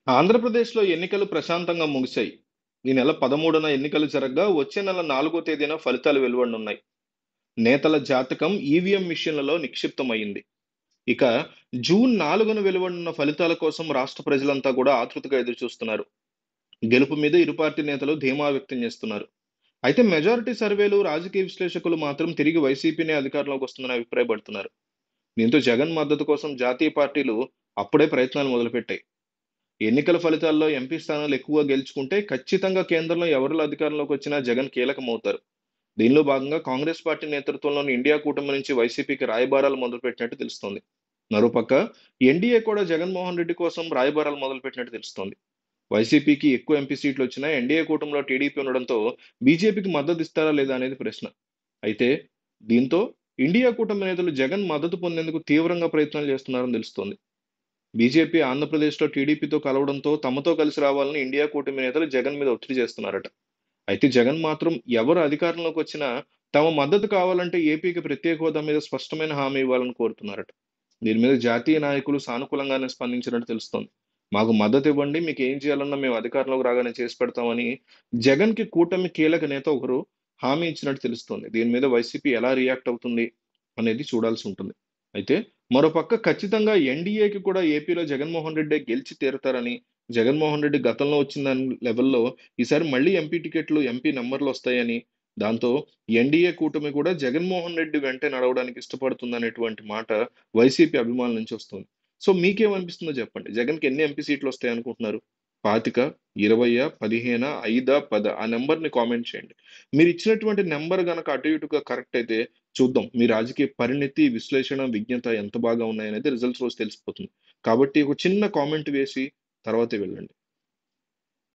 ఆంధ్రప్రదేశ్‌లో ఎన్నికలు ప్రశాంతంగా ముగిశాయి. ఈ నెల 13న ఎన్నికలు జరగ్గా వచ్చే నెల 4 తేదీన ఫలితాలు వెలువడనున్నాయి. నేతల జాతకం ఈవీఎం మిషన్లలో నిక్షిప్తమయింది. ఇక జూన్ 4న వెలువడనున్న ఫలితాల కోసం రాష్ట్ర ప్రజలంతా కూడా ఆతృతగా ఎదురుచూస్తున్నారు. గెలుపు మీద ఇరు పార్టీ నేతలు ధీమా వ్యక్తం చేస్తున్నారు. అయితే మెజారిటీ సర్వేలు, రాజకీయ విశ్లేషకులు మాత్రం తిరిగి వైసీపీనే అధికారంలోకి వస్తుందని అభిప్రాయపడుతున్నారు. దీంతో జగన్ మద్దతు కోసం జాతీయ పార్టీలు అప్పుడే ప్రయత్నాలు మొదలుపెట్టాయి. ఎన్నికల ఫలితాల్లో ఎంపీ స్థానాలు ఎక్కువగా గెలుచుకుంటే ఖచ్చితంగా కేంద్రంలో ఎవరు అధికారంలోకి వచ్చినా జగన్ కీలకమవుతారు. దీనిలో భాగంగా కాంగ్రెస్ పార్టీ నేతృత్వంలోని ఇండియా కూటమి నుంచి వైసీపీకి రాయబారాలు మొదలుపెట్టినట్టు తెలుస్తోంది. మరోపక్క ఎన్డీఏ కూడా జగన్మోహన్ రెడ్డి కోసం రాయబారాలు మొదలుపెట్టినట్టు తెలుస్తోంది. వైసీపీకి ఎక్కువ ఎంపీ సీట్లు వచ్చినా ఎన్డీఏ కూటమిలో టీడీపీ ఉండడంతో బీజేపీకి మద్దతు ఇస్తారా లేదా అనేది ప్రశ్న. అయితే దీంతో ఇండియా కూటమి నేతలు జగన్ మద్దతు పొందేందుకు తీవ్రంగా ప్రయత్నాలు చేస్తున్నారని తెలుస్తోంది. బీజేపీ ఆంధ్రప్రదేశ్‌లో టీడీపీతో కలవడంతో తమతో కలిసి రావాలని ఇండియా కూటమి నేతలు జగన్ మీద ఒత్తిడి చేస్తున్నారట. అయితే జగన్ మాత్రం ఎవరు అధికారంలోకి వచ్చినా తమ మద్దతు కావాలంటే ఏపీకి ప్రత్యేక హోదా మీద స్పష్టమైన హామీ ఇవ్వాలని కోరుతున్నారట. దీని మీద జాతీయ నాయకులు సానుకూలంగానే స్పందించినట్టు తెలుస్తోంది. మాకు మద్దతు ఇవ్వండి, మీకు ఏం చేయాలన్నా మేము అధికారంలోకి రాగానే చేసి పెడతామని జగన్‌కి కూటమి కీలక నేత ఒకరు హామీ ఇచ్చినట్టు తెలుస్తోంది. దీని మీద వైసీపీ ఎలా రియాక్ట్ అవుతుంది అనేది చూడాల్సి ఉంటుంది. అయితే మరోపక్క ఖచ్చితంగా ఎన్డీఏకి కూడా ఏపీలో జగన్మోహన్ రెడ్డే గెలిచి తీరతారని, జగన్మోహన్ రెడ్డి గతంలో వచ్చిన దాని లెవెల్‌లో ఈసారి మళ్ళీ ఎంపీ టికెట్లు, ఎంపీ నంబర్‌లు వస్తాయని, దాంతో ఎన్డీఏ కూటమి కూడా జగన్మోహన్ రెడ్డి వెంటే నడవడానికి ఇష్టపడుతుందనేటువంటి మాట వైసీపీ అభిమానుల నుంచి వస్తుంది. సో మీకేమనిపిస్తుందో చెప్పండి. జగన్‌కి ఎన్ని ఎంపీ సీట్లు వస్తాయనుకుంటున్నారు? 25, 20, 15, 5, 10 ఆ నంబర్‌ని కామెంట్ చేయండి. మీరిచ్చినటువంటి నంబర్ గనక అటు ఇటుగా కరెక్ట్ అయితే చూద్దాం. మీ రాజకీయ పరిణితి, విశ్లేషణ, విజ్ఞత ఎంత బాగా ఉన్నాయనేది రిజల్ట్స్ రోజు తెలిసిపోతుంది. కాబట్టి ఒక చిన్న కామెంట్ వేసి తర్వాతే వెళ్ళండి.